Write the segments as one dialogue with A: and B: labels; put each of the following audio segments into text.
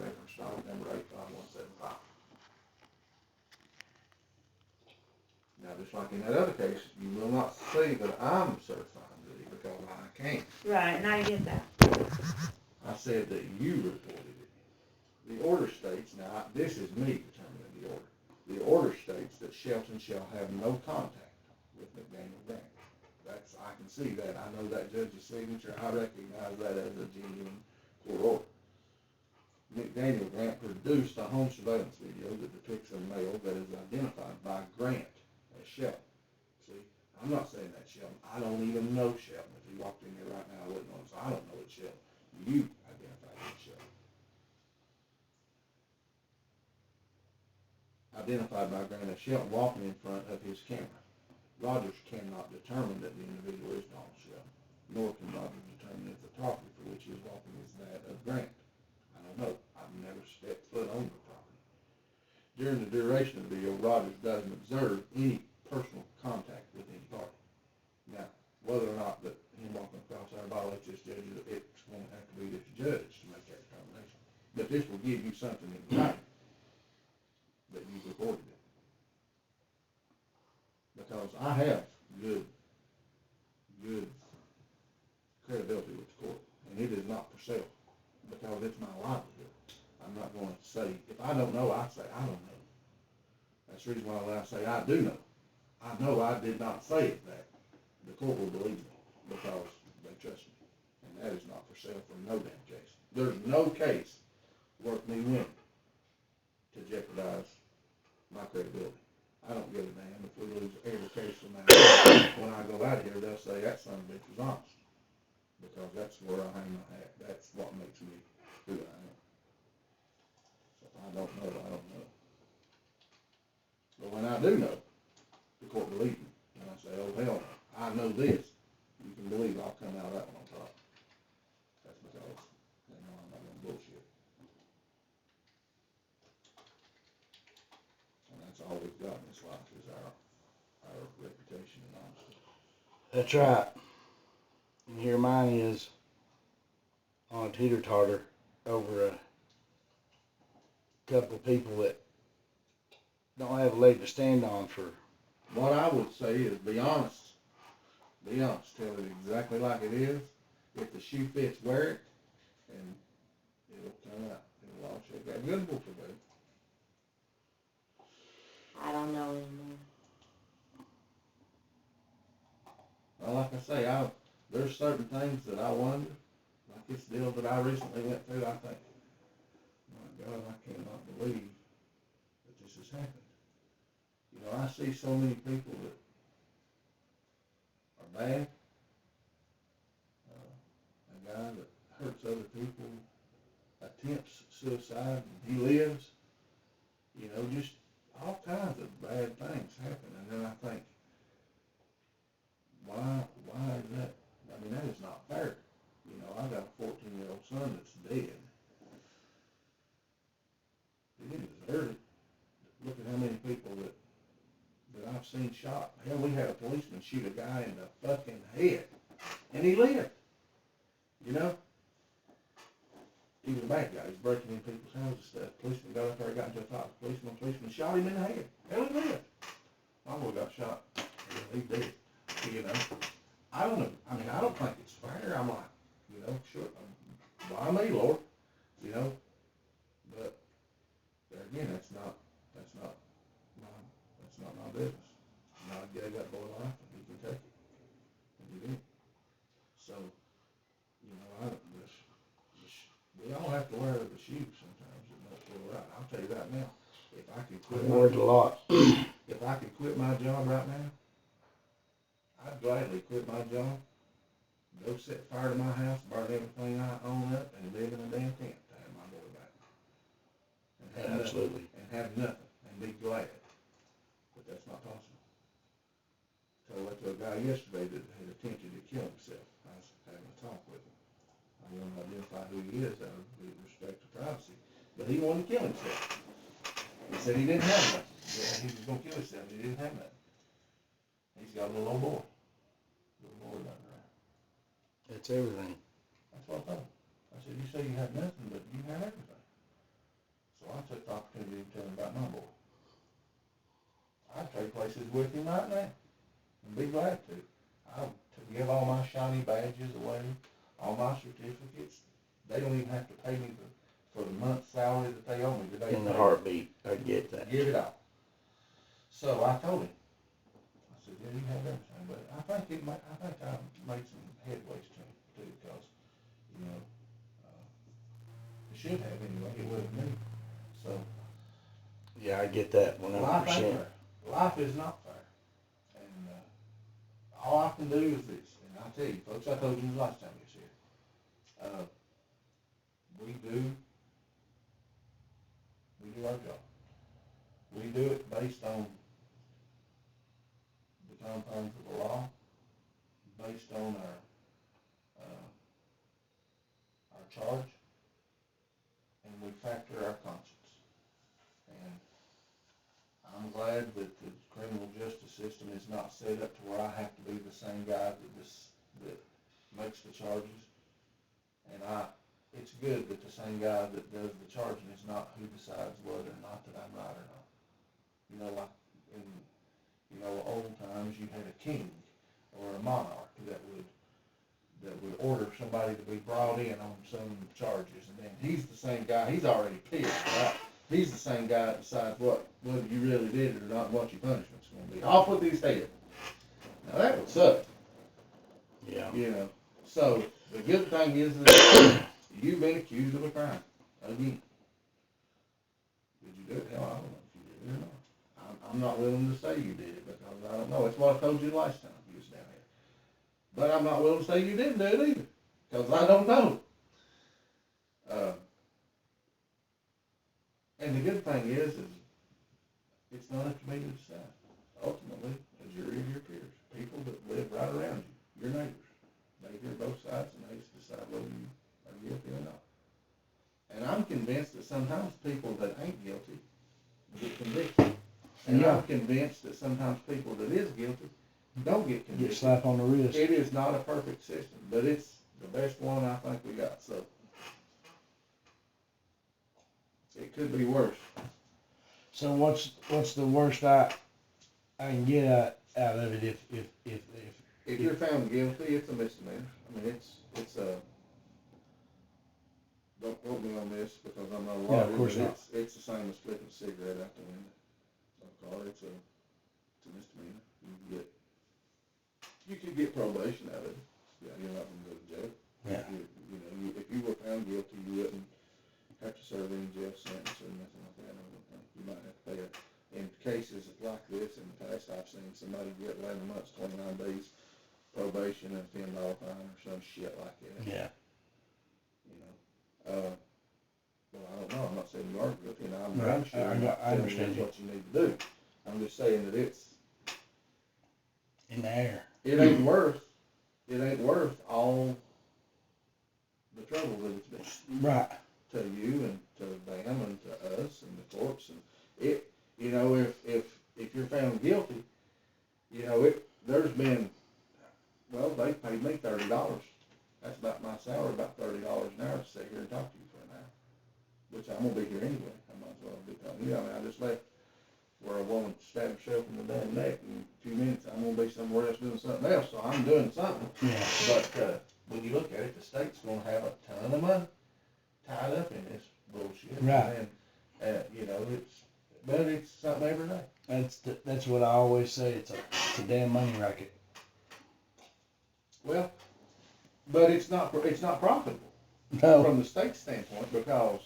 A: reference document number 85175. Now, just like in that other case, you will not see that I'm certifying duty because I can't.
B: Right, and I get that.
A: I said that you reported it. The order states, now this is me determining the order. The order states that Shelton shall have no contact with McDaniel Grant. I can see that. I know that judge's signature. I recognize that as a genuine court order. McDaniel Grant produced a home surveillance video that depicts a male that is identified by Grant as Shelton. See, I'm not saying that's Shelton. I don't even know Shelton. If he walked in here right now, I wouldn't know him, so I don't know it's Shelton. You identified him as Shelton. Identified by Grant as Shelton walking in front of his camera. Rogers cannot determine that the individual is Donald Shelton, nor can Rogers determine if the property for which he is walking is that of Grant. I don't know. I've never stepped foot on the property. During the duration of the video, Rogers doesn't observe any personal contact with any party. Now, whether or not that him walking across our violates this judge, it's going to have to be this judge to make that determination. But this will give you something in writing that you've recorded it. Because I have good credibility with the court, and it is not for sale, because it's my livelihood. I'm not going to say, if I don't know, I say I don't know. That's the reason why when I say I do know. I know I did not say it that. The court will believe me, because they trust me, and that is not for sale for no damn case. There's no case worth me winning to jeopardize my credibility. I don't give a damn if we lose every case from now on. When I go out of here, they'll say that son of a bitch was honest. Because that's where I hang my hat. That's what makes me who I am. So if I don't know, I don't know. But when I do know, the court believes me. And I say, oh hell no, I know this. You can believe I'll come out of that one on top. That's because they know I'm not going to bullshit. And that's all we've got in this life is our reputation and honesty.
C: That's right. And here mine is on a teeter-totter over a couple of people that don't have a leg to stand on for.
A: What I would say is be honest. Be honest. Tell it exactly like it is. If the shoe fits, wear it, and it'll turn out. It'll all shake out good for you.
B: I don't know anymore.
A: Well, like I say, there's certain things that I wonder, like this deal that I recently went through, I think, my God, I cannot believe that this has happened. You know, I see so many people that are bad. A guy that hurts other people, attempts suicide, and he lives. You know, just all kinds of bad things happen. And then I think, why is that? I mean, that is not fair. You know, I got a 14-year-old son that's dead. He didn't deserve it. Look at how many people that I've seen shot. Hell, we had a policeman shoot a guy in the fucking head, and he lived. You know? He was a bad guy. He was breaking in people's houses and stuff. Policeman got up there, got into a fight with the policeman shot him in the head. Hell, he lived. My boy got shot. Hell, he did. You know? I don't know. I mean, I don't think it's fair. I'm like, you know, sure, why me, Lord? You know? But there again, that's not my business. I gave that boy life, and he can take it. And he did. So, you know, we all have to wear the shoes sometimes. It don't feel right. I'll tell you right now, if I could quit if I could quit my job right now, I'd gladly quit my job, go set fire to my house, burn everything I own up, and live in a damn tent to have my boy back. And have
C: Absolutely.
A: Nothing, and have nothing, and be glad. But that's not possible. I told that to a guy yesterday that had attempted to kill himself. I was having a talk with him. I want to identify who he is out of respect to privacy. But he wanted to kill himself. He said he didn't have nothing. Yeah, he was going to kill himself, but he didn't have nothing. He's got a little old boy. Little boy running around.
C: It's everything.
A: That's what I told him. I said, you say you have nothing, but you have everything. So I took the opportunity to tell him about my boy. I'd trade places with him right now, and be glad to. I'll give all my shiny badges away, all my certificates. They don't even have to pay me for the month's salary that they owe me today.
C: In the heartbeat, I get that.
A: Give it all. So I told him, I said, yeah, you have everything, but I think I made some headways too, because, you know, it should have anyway, it would have me. So.
C: Yeah, I get that 100%.
A: Life ain't fair. Life is not fair. And all I can do is this, and I'll tell you, folks, I told you the last time you was here. We do our job. We do it based on the confines of the law, based on our charge, and we factor our conscience. And I'm glad that the criminal justice system is not set up to where I have to be the same guy that makes the charges. And it's good that the same guy that does the charging is not who decides whether or not that I'm right or not. You know, like in, old times you had a king or a monarch that would order somebody to be brought in on some charges, and then he's the same guy, he's already picked, right? He's the same guy that decides whether you really did it or not, and what your punishment's going to be. Off with his head. Now that would suck.
C: Yeah.
A: You know. So the good thing is that you've been accused of a crime again. Did you do it? Hell, I don't know if you did it or not. I'm not willing to say you did it because I don't know. That's what I told you last time you was down here. But I'm not willing to say you didn't do it either because I don't know. And the good thing is it's not up to me to decide. Ultimately, a jury of your peers, people that live right around you, your neighbors, they hear both sides and they just decide whether you are guilty or not. And I'm convinced that sometimes people that ain't guilty get convicted. And I'm convinced that sometimes people that is guilty don't get convicted.
C: Get slapped on the wrist.
A: It is not a perfect system, but it's the best one I think we got. So it could be worse.
C: So what's the worst I can get out of it
A: If you're found guilty, it's a misdemeanor. I mean, it's a. Don't quote me on this because I'm not a lawyer.
C: Yeah, of course not.
A: It's the same as flipping a cigarette out the window. It's a misdemeanor. You could get probation out of it. Yeah, you're not going to go to jail.
C: Yeah.
A: If you were found guilty, you wouldn't have to serve any jail sentence or nothing like that. I don't think you might have to pay it. In cases like this, in the past, I've seen somebody get 11 months, 29 days probation and a $10 fine or some shit like that.
C: Yeah.
A: Well, I don't know. I'm not saying you are guilty, and I'm
C: Right.
A: not sure.
C: I understand
A: what you need to do. I'm just saying that it's
C: in the air.
A: It ain't worth all the trouble that it's been.
C: Right.
A: To you and to them and to us and the courts and it. If you're found guilty, there's been. Well, they paid me $30. That's about my salary, about $30 an hour to sit here and talk to you for an hour. Which I'm gonna be here anyway. I might as well be talking to you. I mean, I just left where a woman stabbed herself in the damn neck. In a few minutes, I'm gonna be somewhere else doing something else. So I'm doing something.
C: Yeah.
A: But when you look at it, the state's gonna have a ton of money tied up in this bullshit.
C: Right.
A: And it's something every day.
C: That's what I always say. It's a damn money racket.
A: Well, but it's not profitable from the state standpoint because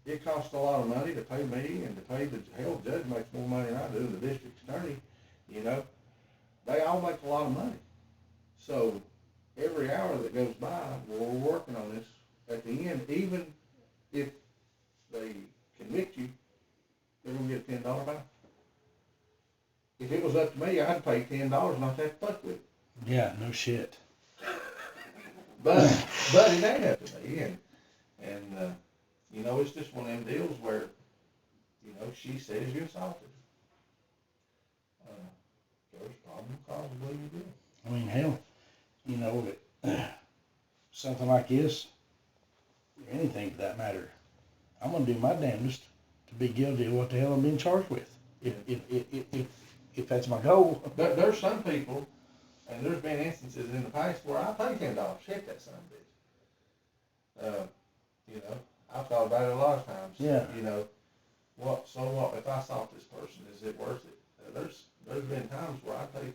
A: it costs a lot of money to pay me and to pay the judge makes more money than I do, the district attorney. They all make a lot of money. So every hour that goes by, we're working on this. At the end, even if they convict you, they're gonna get a $10 fine. If it was up to me, I'd pay $10 not to have to fuck with it.
C: Yeah, no shit.
A: But it ain't up to me, and it's just one of them deals where, she says you assaulted her. There's probably cause of what you did.
C: I mean, hell, something like this, or anything for that matter, I'm gonna do my damnedest to be guilty of what the hell I'm being charged with. If that's my goal.
A: There's some people, and there's been instances in the past where I pay $10, hit that son of a bitch. You know, I've thought about it a lot of times.
C: Yeah.
A: You know, what if I assault this person? Is it worth it? There's been times where I pay $10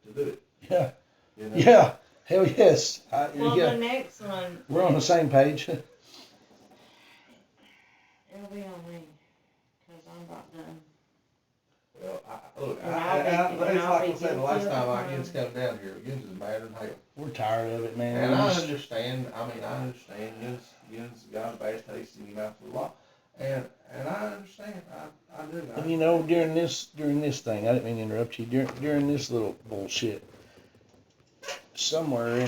A: to do it.
C: Yeah.
A: You know?
C: Yeah. Hell yes.
B: Well,
C: Yeah.
B: the next one,
C: We're on the same page.
B: it'll be on me, cause I'm about done.
A: Well, look,
B: And
A: it's
B: I'll
A: like
B: be
A: I said the last
B: guilty of
A: time I
B: crime.
A: Gins come down here. Gins is madder than hell.
C: We're tired of it, man.
A: And
C: We
A: I
C: just-
A: understand. I understand. Gins got a bad taste in your mouth for a while, and I understand. I do.
C: And you know, during this thing, I didn't mean to interrupt you. During this little bullshit, somewhere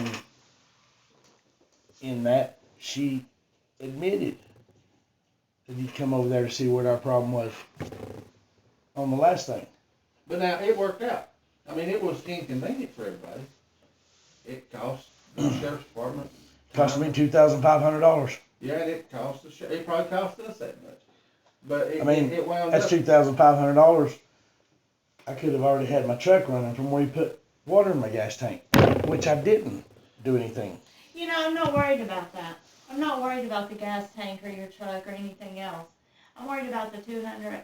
C: in that, she admitted that he'd come over there to see what our problem was on the last thing.
A: But now it worked out. I mean, it was inconvenient for everybody. It cost the sheriff's department.
C: Cost me $2,500.
A: Yeah, and it cost it probably cost us that much. But it wound
C: That's
A: up.
C: $2,500. I could have already had my truck running from where you put water in my gas tank, which I didn't do anything.
B: You know, I'm not worried about that. I'm not worried about the gas tank or your truck or anything else. I'm worried about the $200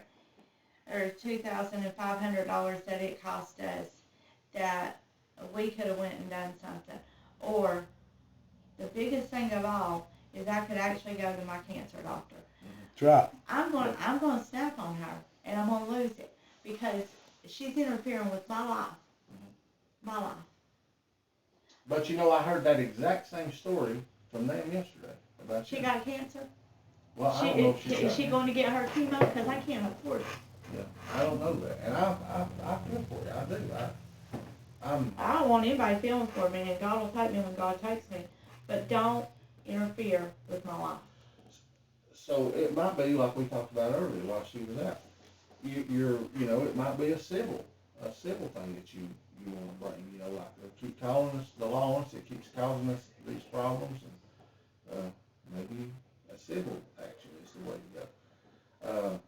B: or $2,500 that it cost us, that we could have went and done something. Or the biggest thing of all is I could actually go to my cancer doctor.
C: That's right.
B: I'm going to snap on her, and I'm going to lose it because she's interfering with my life. My life.
A: But you know, I heard that exact same story from them yesterday about
B: She
A: you.
B: got cancer.
A: Well, I don't know if
B: Is she going to get her chemo? Because I can't afford it.
A: Yeah, I don't know that, and I feel for you. I do.
B: I don't want anybody feeling for me, and God will take me when God takes me. But don't interfere with my life.
A: So it might be like we talked about earlier while she was out. It might be a civil thing that you want to bring. You know, like they keep calling us the law on us. It keeps causing us these problems, and maybe a civil action is the way to go.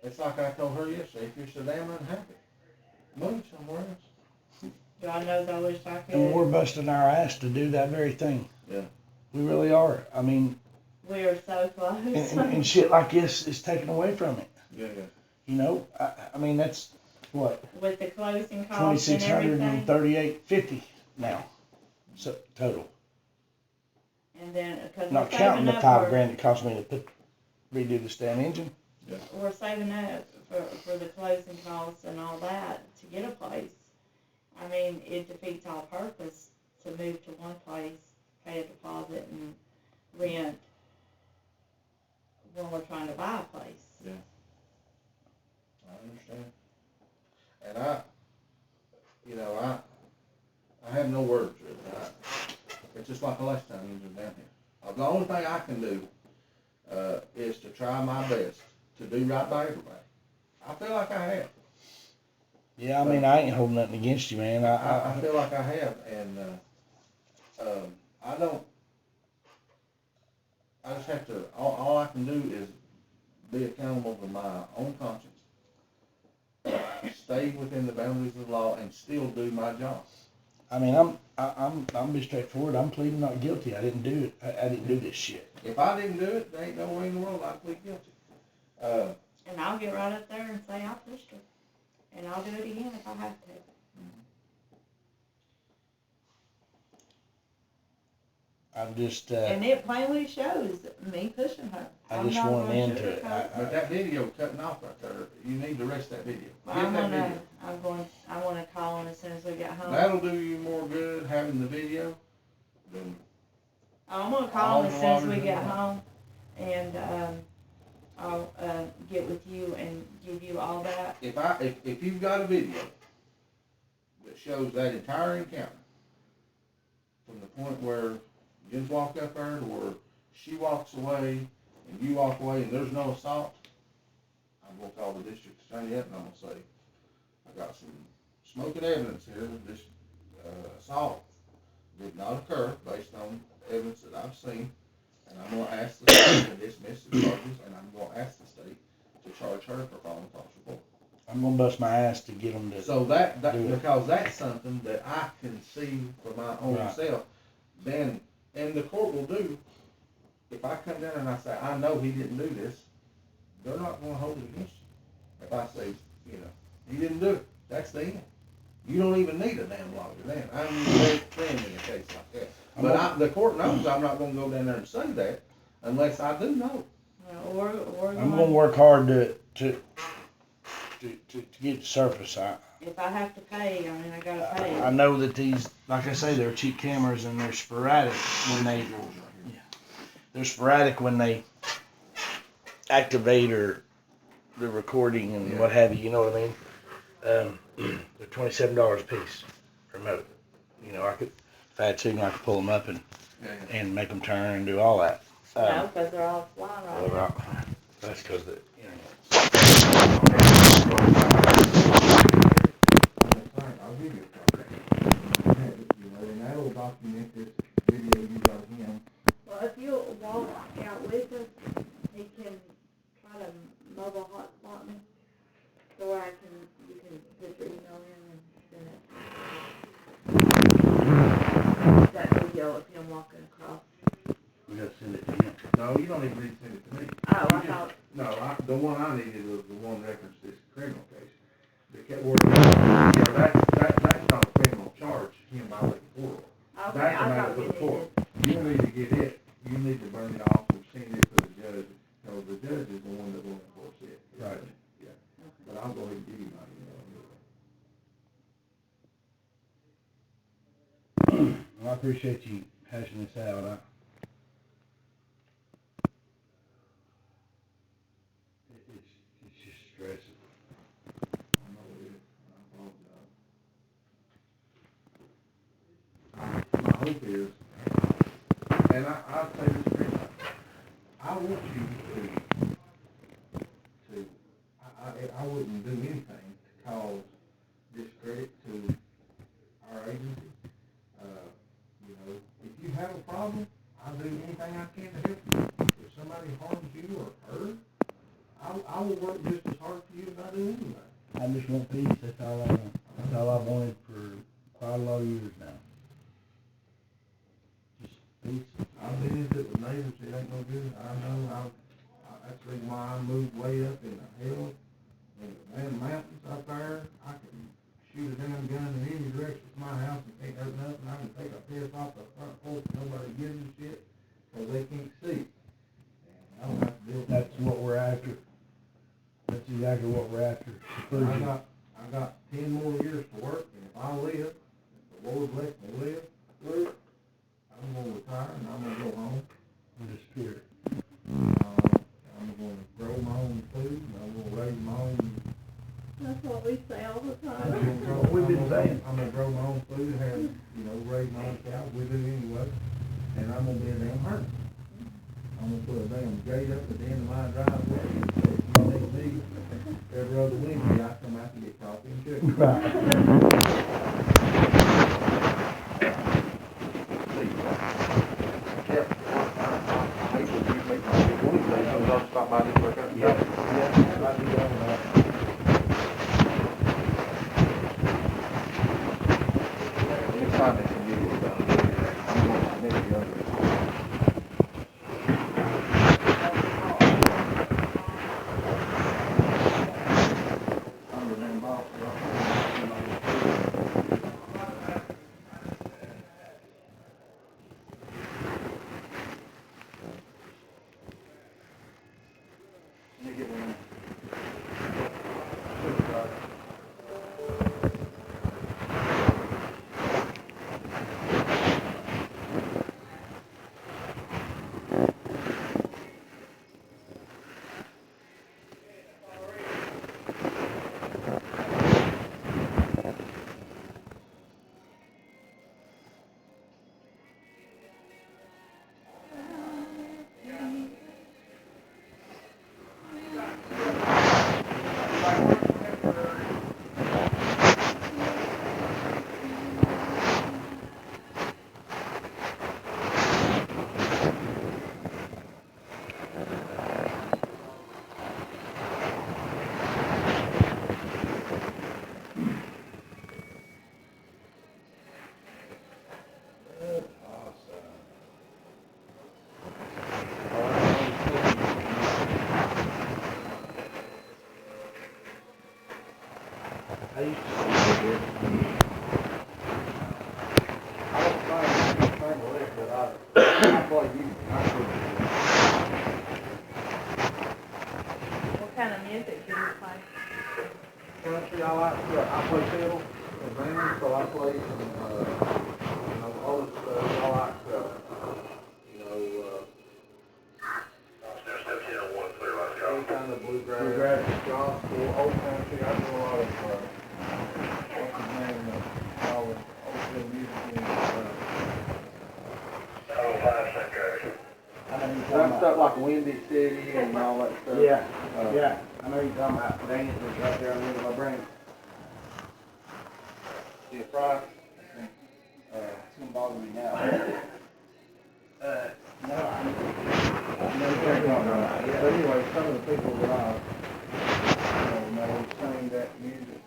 A: It's like I told her yesterday. If you're so damn unhappy, move somewhere else.
B: God knows I wish I could.
C: And we're busting our ass to do that very thing.
A: Yeah.
C: We really are. I mean,
B: We are so close.
C: and shit like this is taken away from it.
A: Yeah.
C: You know, I mean, that's what,
B: With the closing costs and everything.
C: $2,638.50 now, so total.
B: And then, because
C: Not counting the $5,000 it cost me to redo the stem engine.
B: we're saving up for the closing costs and all that to get a place. I mean, it defeats all purpose to move to one place, pay a deposit, and rent when we're trying to buy a place.
A: Yeah. I understand. And I have no words really. It's just like the last time you were down here. The only thing I can do is to try my best to do right by everybody. I feel like I have.
C: Yeah, I mean, I ain't holding nothing against you, man.
A: I feel like I have, and I just have to, all I can do is be accountable to my own conscience, stay within the boundaries of the law, and still do my job.
C: I mean, I'm be straightforward. I'm pleading not guilty. I didn't do it. I didn't do this shit.
A: If I didn't do it, there ain't no way in the world I'd plead guilty.
B: And I'll get right up there and say I pushed her. And I'll do it again if I have to.
C: I'm just,
B: And it plainly shows me pushing her.
C: I just want an end to it.
A: But that video cutting off right there, you need to rest that video.
B: Well,
A: Get
B: I'm
A: that
B: gonna,
A: video.
B: I wanna call him as soon as we get home.
A: That'll do you more good having the video than
B: I'm gonna call him as soon as we
A: All
B: get
A: water.
B: home, and, I'll, get with you and give you all that.
A: if you've got a video that shows that entire encounter, from the point where you just walk up there to where she walks away and you walk away and there's no assault, I'm gonna call the district attorney up and I'm gonna say, I got some smoking evidence here that this assault did not occur based on evidence that I've seen, and I'm gonna ask the sergeant dismiss the charges, and I'm gonna ask the state to charge her for filing a false report.
C: I'm gonna bust my ass to get them to.
A: So that,
C: Do it.
A: because that's something that I can see for my own
C: Right.
A: self, then, and the court will do, if I come down and I say, I know he didn't do this, they're not gonna hold it against you. If I say, he didn't do it, that's the end. You don't even need a damn lawyer then. I'm very friend in a case like that. But the court knows I'm not gonna go down there and say that unless I do know.
B: Or
C: I'm gonna work hard to get the surface.
B: if I have to pay, I mean, I gotta pay.
C: I know that these, like I say, they're cheap cameras and they're sporadic when they activate or the recording and what have you. You know what I mean? They're $27 a piece remote. I could, if I had to, I could pull them up and make them turn and do all that.
B: No, because they're offline right now.
C: That's because the internet.
A: I'll give you a copy. And that'll document this video you got of him.
B: Well, if you'll walk out with us, he can try to mobile hotspot me, so you can put your email in and send it. That video of him walking across.
C: We gotta send it to him.
A: No, you don't even need to send it to me.
B: Oh, I thought.
A: No, the one I needed was the one referenced this criminal case. That's not a criminal charge, him violating court order.
B: Okay,
A: That's a
B: I
A: matter
B: thought
A: for
B: you
A: the court.
B: needed.
A: You need to get it, you need to burn it off and send it to the judge, because the judge is the one that will enforce it.
C: Right.
A: Yeah, but I'll go ahead and give you my email anyway.
C: Well, I appreciate you hashing this out. It's just stressing.
A: I know it is, I apologize. My hope is, and I'll say this straight, I want you I wouldn't do anything to cause discredit to our agency. If you have a problem, I'll do anything I can to help you. If somebody harms you or hurt, I will work just as hard for you as I do anyway.
C: I just want peace. That's all I want. That's all I've wanted for quite a lot of years now. Just peace.
A: I've visited with neighbors, it ain't no good. I know, that's the reason why I moved way up in the hills, in the damn mountains up there. I can shoot a damn gun in any direction from my house and can't hurt nothing. I can take a piss off the front porch, nobody gives a shit, because they can't see. And I don't have to deal with that.
C: That's what we're after. That's exactly what we're after.
A: I got 10 more years to work, and if I live, if the Lord lets me live, I'm gonna retire and I'm gonna go home.
C: In the spirit.
A: I'm gonna grow my own food, and I'm gonna raise my own.
B: That's what we say all the
A: I'm
B: time.
A: gonna grow,
C: We've been saying.
A: I'm gonna grow my own food, raise my own cows, we do anyway, and I'm gonna be a damn hermit. I'm gonna put a damn gate up at the end of my driveway, and if you need me, every other Wednesday, I come out to get coffee and chicken.
C: Right.
A: Stop by this workout.
C: I'll be done with that.
A: Anytime they can get it done, I'm going to submit the other. I'm the damn boss. Let me get
C: I used to see it.
A: I don't think with it, but I play you.
B: What kind of music do you play?
A: Country, I play fiddle and band, so I play some, old stuff. I like, any kind of bluegrass, gospel, old country. I do a lot of, what's his name, all the old fiddle music and, some stuff like Windy City and all that stuff.
C: Yeah, yeah. I know you're talking about dancing right there on the end of my brain.
A: Yeah, Fry. It's gonna bother me now.
C: No, I
A: But anyway, some of the people that I, know sing that music,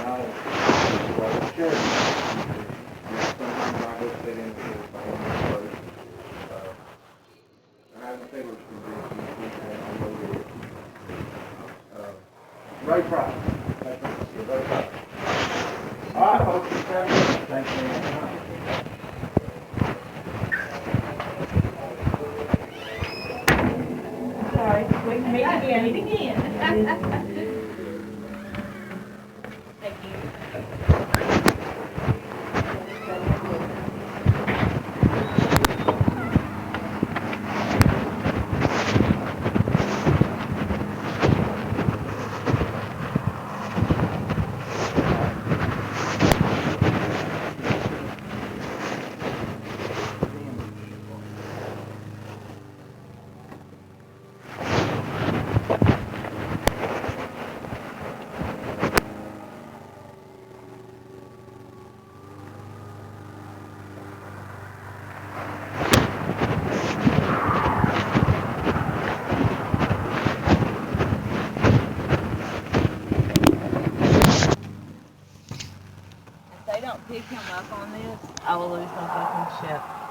A: I'll share it. Sometimes I go sit in with the band first. I have a favorite convention. Ray Price. Ray Price. All right, folks, thank you.
B: Sorry, we can meet again. Thank you. If they don't pick him up on this, I will lose my fucking shit.